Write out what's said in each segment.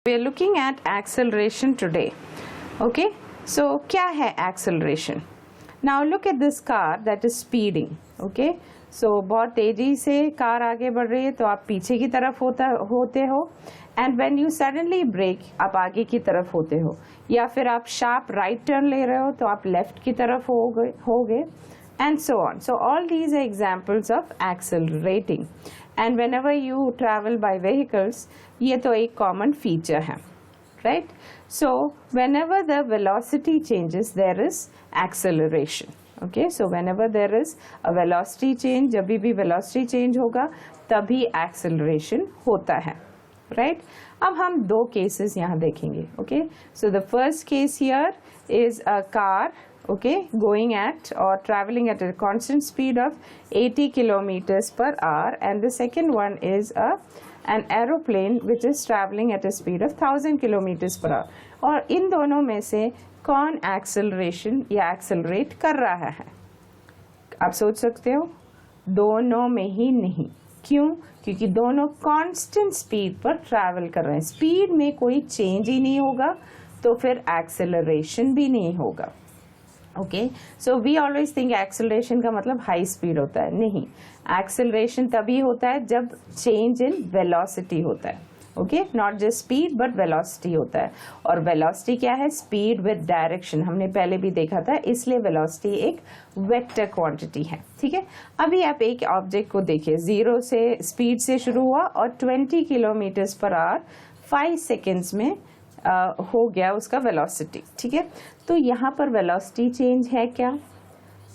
We are looking at acceleration today. Okay, so क्या है acceleration? Now look at this car that is speeding. Okay, so बहुत तेजी से car आगे बढ़ रही है तो आप पीछे की तरफ होते हो and when you suddenly brake आप आगे की तरफ होते हो, या फिर आप sharp right turn ले रहे हो तो आप left की तरफ होगे and so on. So all these are examples of accelerating. And whenever you travel by vehicles, ये तो एक common feature है, right? So whenever the velocity changes, there is acceleration. Okay, so whenever there is a velocity change, जब भी velocity change होगा तभी acceleration होता है, right? अब हम दो cases यहाँ देखेंगे. Okay, so the first case here is a car, okay, going at or traveling at a constant speed of 80 kilometers per hour, and the second one is an aeroplane which is traveling at a speed of 1000 kilometers per hour. और इन दोनों में से कौन acceleration या accelerate कर रहा है? आप सोच सकते हो दोनों में ही नहीं. क्यों? क्योंकि दोनों constant speed पर travel कर रहे हैं. Speed में कोई change ही नहीं होगा तो फिर acceleration भी नहीं होगा. Okay, so we always think acceleration का मतलब high speed होता है. नहीं, acceleration तभी होता है जब change in velocity होता है. Okay, not just speed but velocity होता है. और velocity क्या है? Speed with direction. हमने पहले भी देखा था, इसलिए velocity एक vector quantity है. ठीक है, अभी आप एक object को देखिए, 0 से speed से शुरू हुआ और 20 kilometers per hour 5 seconds में हो गया उसका वेलोसिटी. ठीक है, तो यहाँ पर वेलोसिटी चेंज है क्या?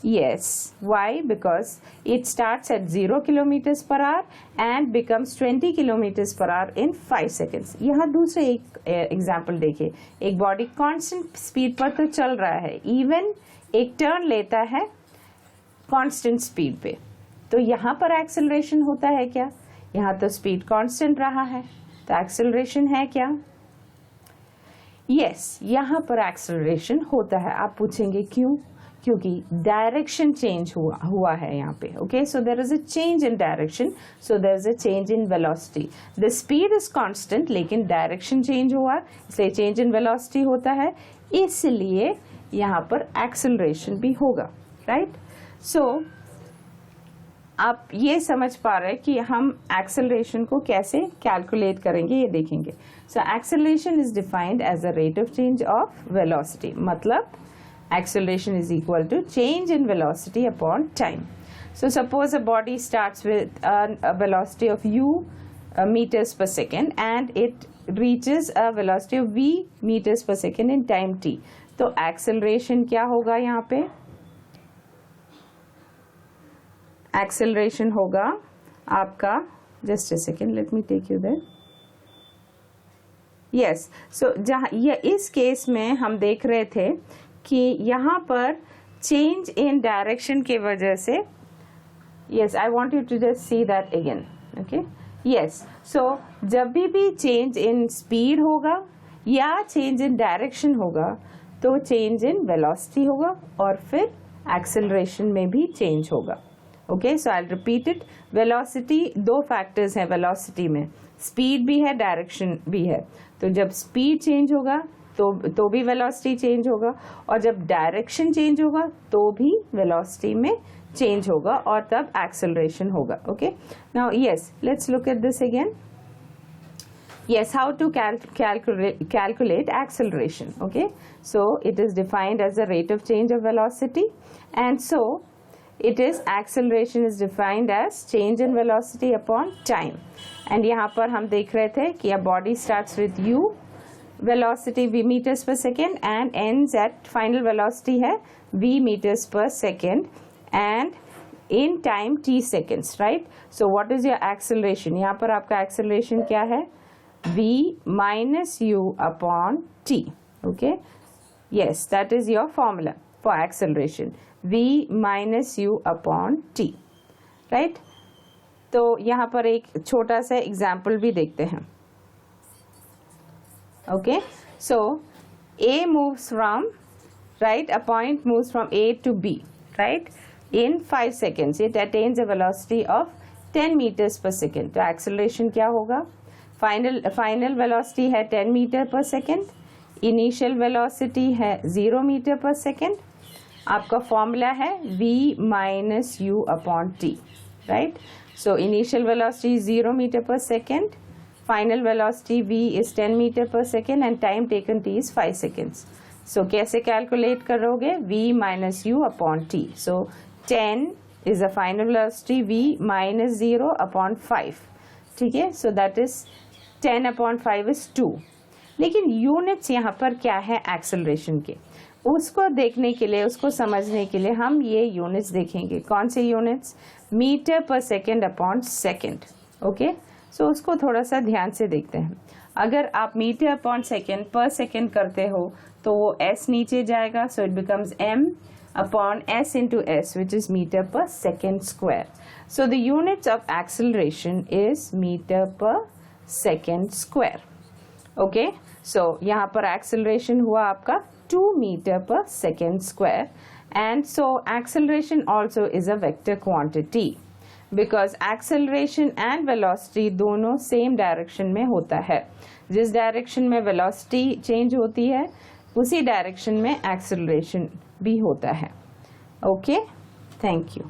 Yes. Why? Because it starts at 0 kilometres per hour and becomes 20 kilometres per hour in 5 seconds. यहाँ दूसरे एक एग्जाम्पल देखिए, एक बॉडी कांस्टेंट स्पीड पर तो चल रहा है, इवन एक टर्न लेता है कांस्टेंट स्पीड पे, तो यहाँ पर एक्सेलरेशन होता है क्या? यहाँ तो स्पीड कांस्टेंट रहा है, तो एक्सेलरेशन है क्या? यस, यहाँ पर एक्सेलरेशन होता है. आप पूछेंगे क्यों? क्योंकि डायरेक्शन चेंज हुआ है यहाँ पे. Okay, so there is a change in direction, so there is a change in velocity. The speed is constant लेकिन डायरेक्शन चेंज हुआ, इसलिए चेंज इन वेलोसिटी होता है, इसलिए यहाँ पर एक्सेलरेशन भी होगा. राइट? सो आप ये समझ पा रहे हैं कि हम एक्सेलरेशन को कैसे कैलकुलेट करेंगे, ये देखेंगे. So acceleration is defined as a rate of change of velocity. मतलब acceleration is equal to change in velocity upon time. So suppose a body starts with a velocity of u meters per second and it reaches a velocity of v meters per second in time t. तो acceleration क्या होगा यहाँ पे? Acceleration होगा आपका, just a second, let me take you there. Yes, so जहाँ ये इस केस में हम देख रहे थे कि यहाँ पर चेंज इन डायरेक्शन की वजह से, yes, I want you to just see that again. Okay, yes, so जब भी चेंज इन स्पीड होगा या चेंज इन डायरेक्शन होगा तो चेंज इन वेलोसिटी होगा और फिर एक्सेलरेशन में भी चेंज होगा. Okay, so I will repeat it. Velocity, दो फैक्टर्स हैं वेलोसिटी में, स्पीड भी है, डायरेक्शन भी है. तो जब स्पीड चेंज होगा तो भी वेलोसिटी चेंज होगा, और जब डायरेक्शन चेंज होगा तो भी वेलोसिटी में चेंज होगा और तब एक्सेलरेशन होगा. Okay, now yes, let's look at this again. Yes, how to calculate acceleration. Okay, so it is defined as the rate of change of velocity, and so it is acceleration is defined as change in velocity upon time. And यहाँ पर हम देख रहे थे कि a body starts with u velocity v meters per second and ends at final velocity है v meters per second and in time t seconds, right? So what is your acceleration? यहाँ पर आपका acceleration क्या है? v minus u upon t. Okay, yes, that is your formula for acceleration, v minus u upon t, right? तो यहाँ पर एक छोटा सा एग्जाम्पल भी देखते हैं. Okay, so a moves from, right, a point moves from a to b, right, in 5 seconds. It attains a velocity of 10 meters per second. तो acceleration क्या होगा? फाइनल वेलोसिटी है 10 metre per second, initial velocity है 0 metre per second. आपका formula है v minus u upon t, right. So initial velocity 0 metre per second, final velocity v is 10 metre per second and time taken t is 5 seconds. So कैसे calculate करोगे? v minus u upon t. So 10 is the final velocity, v minus 0 upon 5, ठीक है। So that is 10 upon 5 is 2। लेकिन units यहाँ पर क्या है acceleration के, उसको देखने के लिए, उसको समझने के लिए हम ये यूनिट्स देखेंगे। कौन से units? Metre per second upon second, okay. So उसको थोड़ा सा ध्यान से देखते हैं। अगर आप metre upon second per second करते हो तो वो s नीचे जाएगा, so it becomes m upon s into s which is metre per second square. So the units of acceleration is metre per second square, okay. So यहाँ पर acceleration हुआ आपका 2 metre per second square, and so acceleration also is a vector quantity because acceleration and velocity दोनों same direction में होता है। जिस direction में velocity change होती है उसी direction में acceleration भी होता है, okay? Thank you.